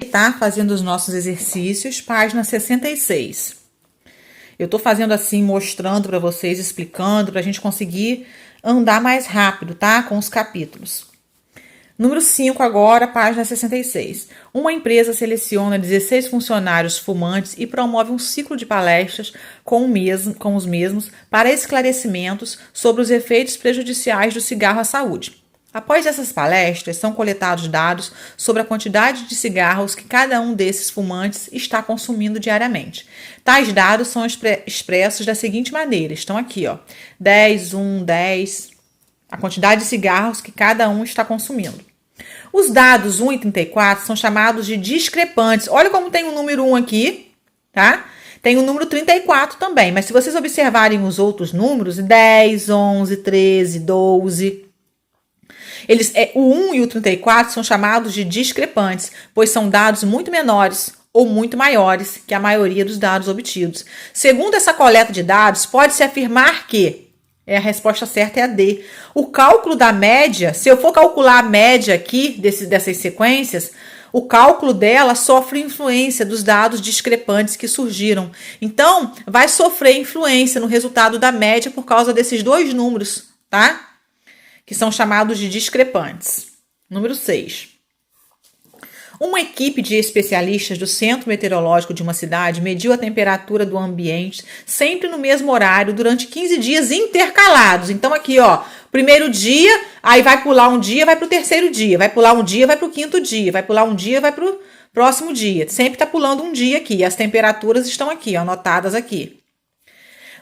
tá? Fazendo os nossos exercícios, página 66. Eu tô fazendo assim, mostrando para vocês, explicando, pra gente conseguir andar mais rápido, tá? Com os capítulos. Número 5 agora, página 66. Uma empresa seleciona 16 funcionários fumantes e promove um ciclo de palestras com os mesmos para esclarecimentos sobre os efeitos prejudiciais do cigarro à saúde. Após essas palestras, são coletados dados sobre a quantidade de cigarros que cada um desses fumantes está consumindo diariamente. Tais dados são expressos da seguinte maneira, estão aqui, ó, 10, 1, 10, a quantidade de cigarros que cada um está consumindo. Os dados 1 e 34 são chamados de discrepantes. Olha como tem o número 1 aqui, tá? Tem o número 34 também, mas se vocês observarem os outros números, 10, 11, 13, 12... o 1 e o 34 são chamados de discrepantes, pois são dados muito menores ou muito maiores que a maioria dos dados obtidos. Segundo essa coleta de dados, pode-se afirmar que a resposta certa é a D. O cálculo da média, se eu for calcular a média aqui dessas sequências, o cálculo dela sofre influência dos dados discrepantes que surgiram. Então, vai sofrer influência no resultado da média por causa desses dois números, tá? Que são chamados de discrepantes. Número 6. Uma equipe de especialistas do Centro Meteorológico de uma cidade mediu a temperatura do ambiente sempre no mesmo horário durante 15 dias intercalados. Então aqui, ó, primeiro dia, aí vai pular um dia, vai para o terceiro dia, vai pular um dia, vai para o quinto dia, vai pular um dia, vai para o próximo dia. Sempre está pulando um dia aqui, as temperaturas estão aqui, ó, anotadas aqui.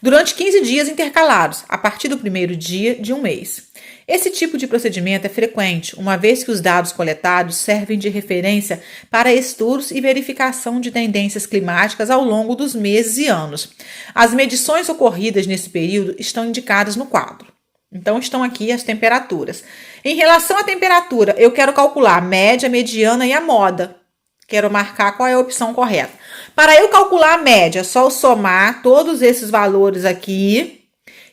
Durante 15 dias intercalados, a partir do primeiro dia de um mês. Esse tipo de procedimento é frequente, uma vez que os dados coletados servem de referência para estudos e verificação de tendências climáticas ao longo dos meses e anos. As medições ocorridas nesse período estão indicadas no quadro. Então, estão aqui as temperaturas. Em relação à temperatura, eu quero calcular a média, a mediana e a moda. Quero marcar qual é a opção correta. Para eu calcular a média, é só eu somar todos esses valores aqui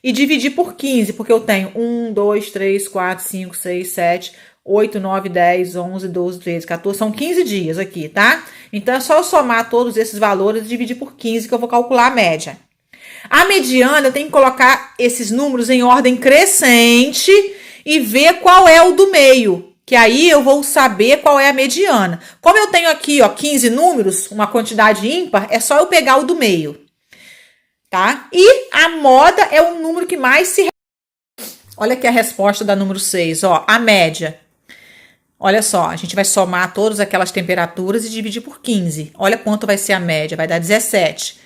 e dividir por 15, porque eu tenho 1, 2, 3, 4, 5, 6, 7, 8, 9, 10, 11, 12, 13, 14, são 15 dias aqui, tá? Então, é só eu somar todos esses valores e dividir por 15 que eu vou calcular a média. A mediana, eu tenho que colocar esses números em ordem crescente e ver qual é o do meio, que aí eu vou saber qual é a mediana. Como eu tenho aqui, ó, 15 números, uma quantidade ímpar, é só eu pegar o do meio. Tá? E a moda é o número que mais se... Olha aqui a resposta da número 6, ó, a média. Olha só, a gente vai somar todas aquelas temperaturas e dividir por 15. Olha quanto vai ser a média, vai dar 17.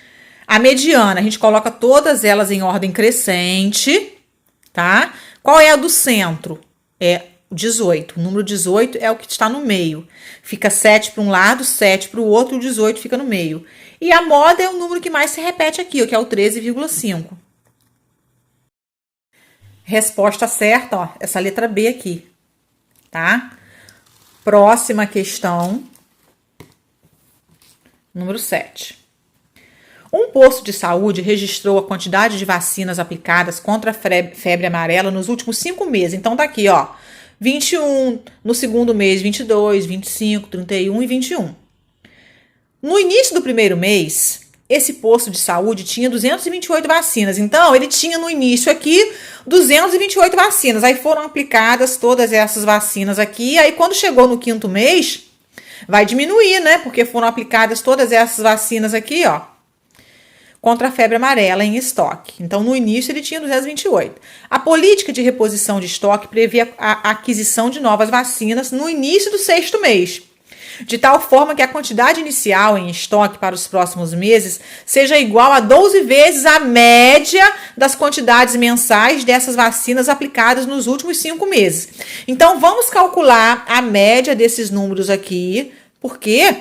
A mediana, a gente coloca todas elas em ordem crescente, tá? Qual é a do centro? É 18. O número 18 é o que está no meio. Fica 7 para um lado, 7 para o outro, e o 18 fica no meio. E a moda é o número que mais se repete aqui, que é o 13,5. Resposta certa, ó, essa letra B aqui, tá? Próxima questão, número 7. Um posto de saúde registrou a quantidade de vacinas aplicadas contra a febre amarela nos últimos 5 meses. Então, tá aqui, ó, 21, no segundo mês, 22, 25, 31 e 21. No início do primeiro mês, esse posto de saúde tinha 228 vacinas. Então, ele tinha no início aqui 228 vacinas. Aí foram aplicadas todas essas vacinas aqui. Aí, quando chegou no quinto mês, vai diminuir, né? Porque foram aplicadas todas essas vacinas aqui, ó, contra a febre amarela em estoque. Então, no início, ele tinha 228. A política de reposição de estoque previa a aquisição de novas vacinas no início do 6º mês, de tal forma que a quantidade inicial em estoque para os próximos meses seja igual a 12 vezes a média das quantidades mensais dessas vacinas aplicadas nos últimos 5 meses. Então, vamos calcular a média desses números aqui, porque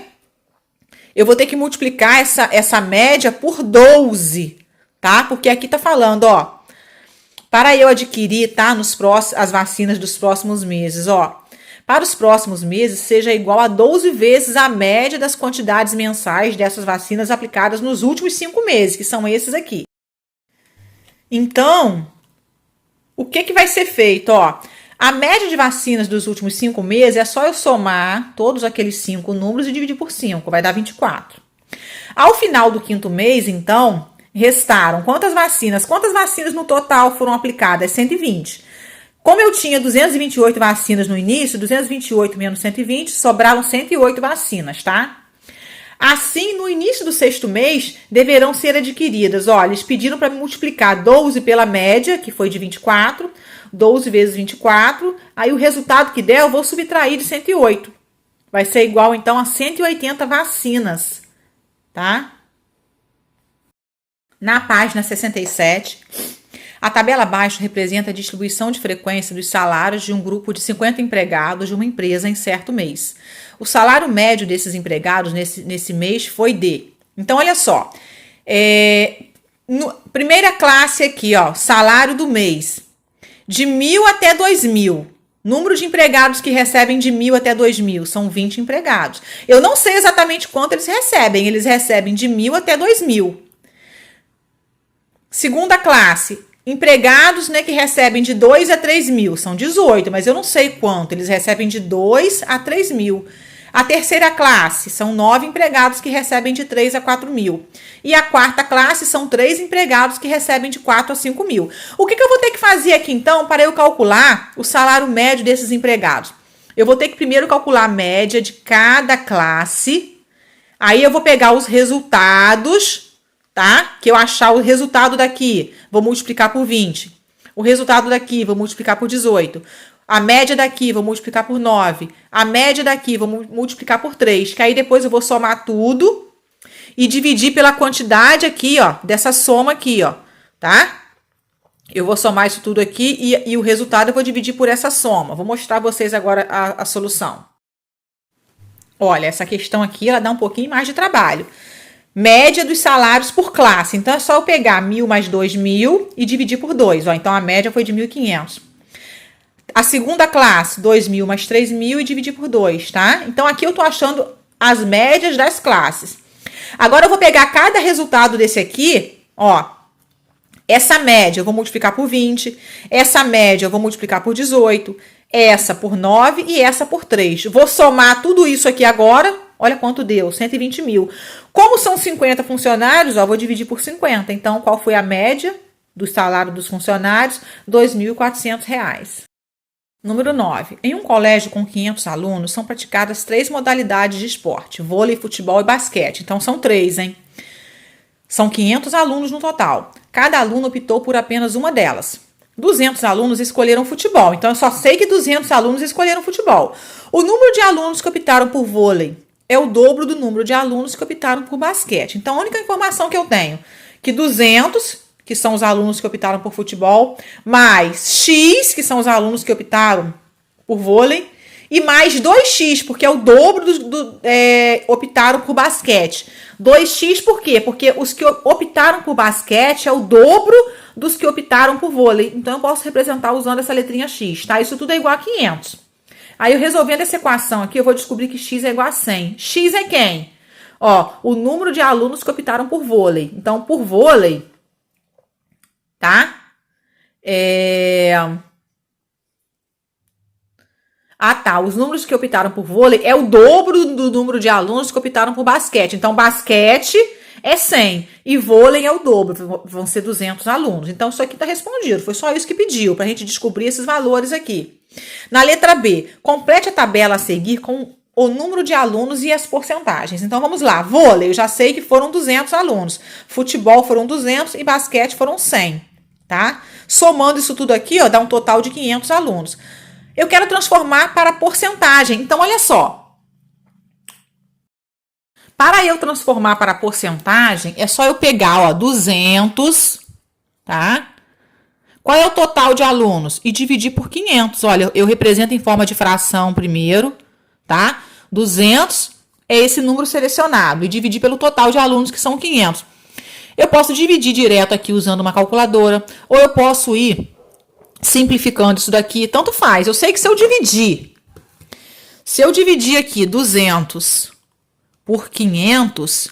eu vou ter que multiplicar essa média por 12, tá? Porque aqui tá falando, ó, para eu adquirir, tá, as vacinas dos próximos meses, ó, para os próximos meses, seja igual a 12 vezes a média das quantidades mensais dessas vacinas aplicadas nos últimos 5 meses, que são esses aqui. Então, o que vai ser feito? Ó, A média de vacinas dos últimos 5 meses é só eu somar todos aqueles 5 números e dividir por 5, vai dar 24. Ao final do 5º mês, então, restaram quantas vacinas? Quantas vacinas no total foram aplicadas? 120. Como eu tinha 228 vacinas no início, 228 menos 120, sobraram 108 vacinas, tá? Assim, no início do 6º mês, deverão ser adquiridas. Olha, eles pediram para multiplicar 12 pela média, que foi de 24, 12 vezes 24, aí o resultado que der eu vou subtrair de 108. Vai ser igual, então, a 180 vacinas, tá? Na página 67, a tabela abaixo representa a distribuição de frequência dos salários de um grupo de 50 empregados de uma empresa em certo mês. O salário médio desses empregados nesse mês foi de... Então, olha só. Primeira classe aqui, ó, salário do mês. De 1.000 até 2.000. Número de empregados que recebem de 1.000 até 2.000. São 20 empregados. Eu não sei exatamente quanto eles recebem. Eles recebem de 1.000 até 2.000. Segunda classe, empregados, né, que recebem de 2 a 3 mil, são 18, mas eu não sei quanto, eles recebem de 2 a 3 mil. A terceira classe, são 9 empregados que recebem de 3 a 4 mil. E a quarta classe, são 3 empregados que recebem de 4 a 5 mil. O que eu vou ter que fazer aqui, então, para eu calcular o salário médio desses empregados? Eu vou ter que primeiro calcular a média de cada classe, aí eu vou pegar os resultados, tá? Que eu achar o resultado daqui, vou multiplicar por 20. O resultado daqui, vou multiplicar por 18. A média daqui, vou multiplicar por 9. A média daqui, vou multiplicar por 3. Que aí depois eu vou somar tudo e dividir pela quantidade aqui, ó, dessa soma aqui, ó, tá? Eu vou somar isso tudo aqui e o resultado eu vou dividir por essa soma. Vou mostrar a vocês agora a solução. Olha, essa questão aqui, ela dá um pouquinho mais de trabalho. Média dos salários por classe. Então, é só eu pegar 1.000 mais 2.000 e dividir por 2. Ó, então, a média foi de 1.500. A segunda classe, 2.000 mais 3.000 e dividir por 2, tá? Então, aqui eu tô achando as médias das classes. Agora, eu vou pegar cada resultado desse aqui, ó. Essa média eu vou multiplicar por 20. Essa média eu vou multiplicar por 18. Essa por 9 e essa por 3. Vou somar tudo isso aqui agora. Olha quanto deu, 120 mil. Como são 50 funcionários, ó, vou dividir por 50. Então, qual foi a média do salário dos funcionários? R$ 2.400. Número 9. Em um colégio com 500 alunos, são praticadas 3 modalidades de esporte: vôlei, futebol e basquete. Então, são 3, hein? São 500 alunos no total. Cada aluno optou por apenas uma delas. 200 alunos escolheram futebol. Então, eu só sei que 200 alunos escolheram futebol. O número de alunos que optaram por vôlei é o dobro do número de alunos que optaram por basquete. Então, a única informação que eu tenho, que 200, que são os alunos que optaram por futebol, mais X, que são os alunos que optaram por vôlei, e mais 2x, porque é o dobro optaram por basquete. 2x por quê? Porque os que optaram por basquete é o dobro dos que optaram por vôlei. Então, eu posso representar usando essa letrinha x, tá? Isso tudo é igual a 500. Aí, eu resolvendo essa equação aqui, eu vou descobrir que x é igual a 100. X é quem? Ó, o número de alunos que optaram por vôlei. Então, por vôlei, tá? Os números que optaram por vôlei é o dobro do número de alunos que optaram por basquete. Então, basquete é 100 e vôlei é o dobro, vão ser 200 alunos. Então, isso aqui tá respondido, foi só isso que pediu, pra gente descobrir esses valores aqui. Na letra B, complete a tabela a seguir com o número de alunos e as porcentagens. Então, vamos lá. Vôlei, eu já sei que foram 200 alunos. Futebol foram 200 e basquete foram 100, tá? Somando isso tudo aqui, ó, dá um total de 500 alunos. Eu quero transformar para porcentagem. Então, olha só. Para eu transformar para porcentagem, é só eu pegar, ó, 200, tá? Qual é o total de alunos? E dividir por 500. Olha, eu represento em forma de fração primeiro, tá? 200 é esse número selecionado e dividir pelo total de alunos, que são 500. Eu posso dividir direto aqui usando uma calculadora, ou eu posso ir simplificando isso daqui, tanto faz. Eu sei que se eu dividir aqui 200 por 500,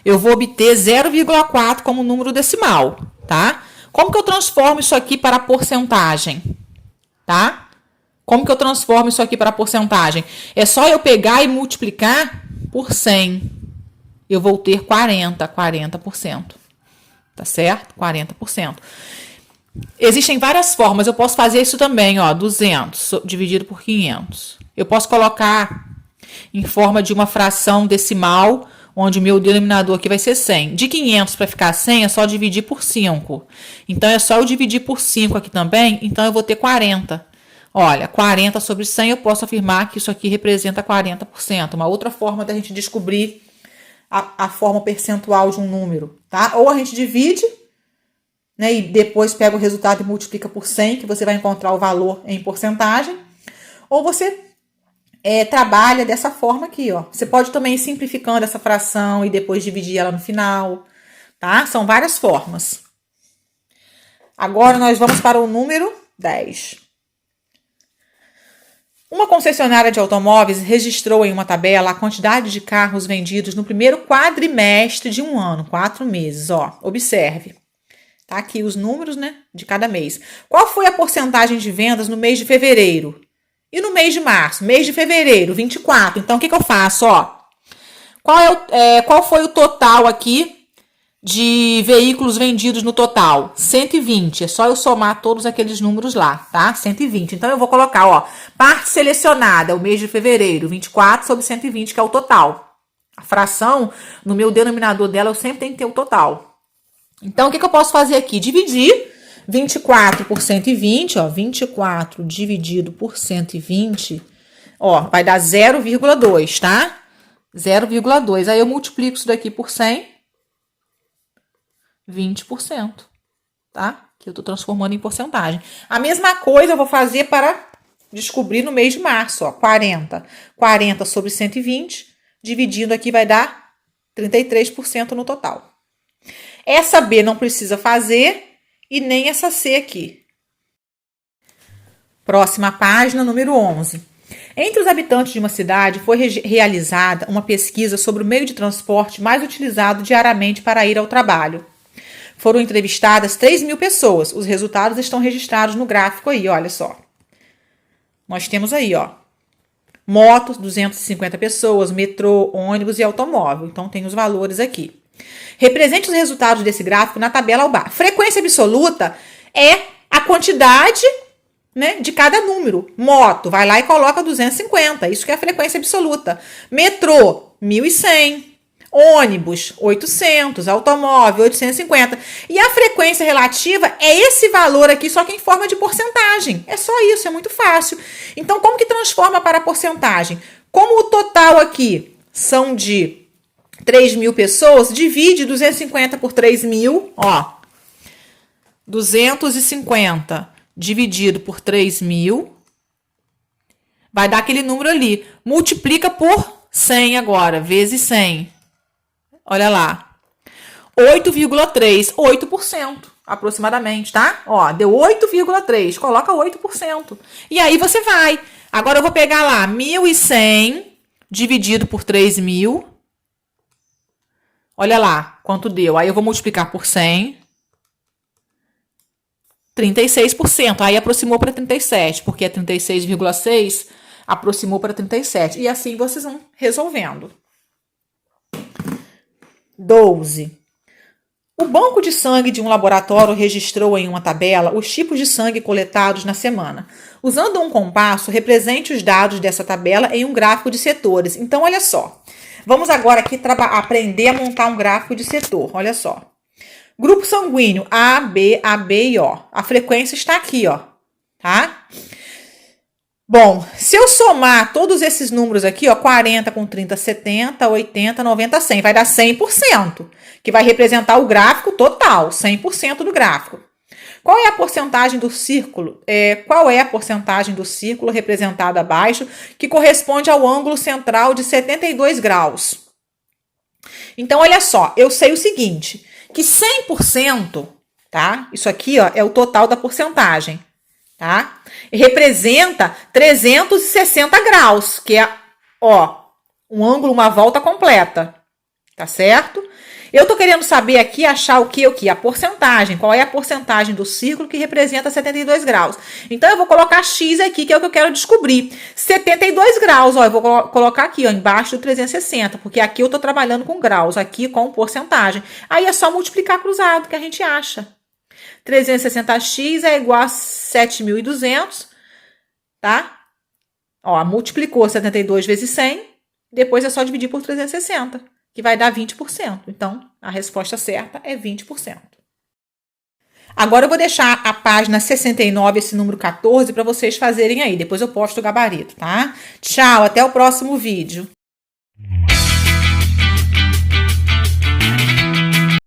eu vou obter 0,4 como número decimal, tá? Como que eu transformo isso aqui para porcentagem, tá? Como que eu transformo isso aqui para porcentagem? É só eu pegar e multiplicar por 100. Eu vou ter 40%. Tá certo? 40%. Existem várias formas. Eu posso fazer isso também, ó, 200 dividido por 500. Eu posso colocar em forma de uma fração decimal, onde o meu denominador aqui vai ser 100. De 500 para ficar 100 é só dividir por 5. Então, é só eu dividir por 5 aqui também. Então, eu vou ter 40. Olha, 40 sobre 100, eu posso afirmar que isso aqui representa 40%. Uma outra forma da gente descobrir a forma percentual de um número, tá? Ou a gente divide, né, e depois pega o resultado e multiplica por 100, que você vai encontrar o valor em porcentagem. Ou você trabalha dessa forma aqui, ó. Você pode também ir simplificando essa fração e depois dividir ela no final, tá? São várias formas. Agora nós vamos para o número 10. Uma concessionária de automóveis registrou em uma tabela a quantidade de carros vendidos no primeiro quadrimestre de um ano, 4 meses, ó. Observe. Tá aqui os números, né, de cada mês. Qual foi a porcentagem de vendas no mês de fevereiro? E no mês de março? Mês de fevereiro, 24. Então, o que eu faço, ó? Qual foi o total aqui de veículos vendidos no total? 120. É só eu somar todos aqueles números lá, tá? 120. Então, eu vou colocar, ó, parte selecionada, o mês de fevereiro, 24 sobre 120, que é o total. A fração, no meu denominador dela, eu sempre tenho que ter o total. Então, o que eu posso fazer aqui? Dividir 24 por 120, ó, 24 dividido por 120, ó, vai dar 0,2, tá? 0,2. Aí eu multiplico isso daqui por 100, 20%, tá? Que eu tô transformando em porcentagem. A mesma coisa eu vou fazer para descobrir no mês de março, ó, 40. 40 sobre 120, dividindo aqui vai dar 33% no total. Essa B não precisa fazer e nem essa C aqui. Próxima página, número 11. Entre os habitantes de uma cidade foi realizada uma pesquisa sobre o meio de transporte mais utilizado diariamente para ir ao trabalho. Foram entrevistadas 3.000 pessoas. Os resultados estão registrados no gráfico aí, olha só. Nós temos aí, ó, motos, 250 pessoas, metrô, ônibus e automóvel. Então, tem os valores aqui. Represente os resultados desse gráfico na tabela ao bar. Frequência absoluta é a quantidade, né, de cada número. Moto, vai lá e coloca 250. Isso que é a frequência absoluta. Metrô, 1.100. Ônibus, 800. Automóvel, 850. E a frequência relativa é esse valor aqui, só que em forma de porcentagem. É só isso, é muito fácil. Então, como que transforma para porcentagem? Como o total aqui são de 3.000 pessoas, divide 250 por 3.000, ó. 250 dividido por 3.000 vai dar aquele número ali. Multiplica por 100 agora, vezes 100. Olha lá. 8,3, 8% aproximadamente, tá? Ó, deu 8,3, coloca 8%. E aí você vai. Agora eu vou pegar lá 1.100 dividido por 3.000. Olha lá quanto deu. Aí eu vou multiplicar por 100. 36%. Aí aproximou para 37, porque é 36,6, aproximou para 37. E assim vocês vão resolvendo. 12. O banco de sangue de um laboratório registrou em uma tabela os tipos de sangue coletados na semana. Usando um compasso, represente os dados dessa tabela em um gráfico de setores. Então, olha só. Vamos agora aqui aprender a montar um gráfico de setor. Olha só. Grupo sanguíneo A, B e O. A frequência está aqui, ó. Tá? Bom, se eu somar todos esses números aqui, ó, 40 com 30, 70, 80, 90, 100, vai dar 100%, que vai representar o gráfico total, 100% do gráfico. Qual é a porcentagem do círculo? Qual é a porcentagem do círculo representado abaixo que corresponde ao ângulo central de 72 graus? Então, olha só, eu sei o seguinte, que 100%, tá? Isso aqui, ó, é o total da porcentagem, tá? Representa 360 graus, que é, ó, um ângulo, uma volta completa, tá certo? Eu tô querendo saber aqui, achar o que? A porcentagem. Qual é a porcentagem do círculo que representa 72 graus? Então, eu vou colocar X aqui, que é o que eu quero descobrir. 72 graus, ó, eu vou colocar aqui, ó, embaixo do 360, porque aqui eu tô trabalhando com graus, aqui com porcentagem. Aí é só multiplicar cruzado, que a gente acha. 360x é igual a 7.200, tá? Ó, multiplicou 72 vezes 100, depois é só dividir por 360, que vai dar 20%. Então, a resposta certa é 20%. Agora eu vou deixar a página 69, esse número 14, para vocês fazerem aí. Depois eu posto o gabarito, tá? Tchau, até o próximo vídeo.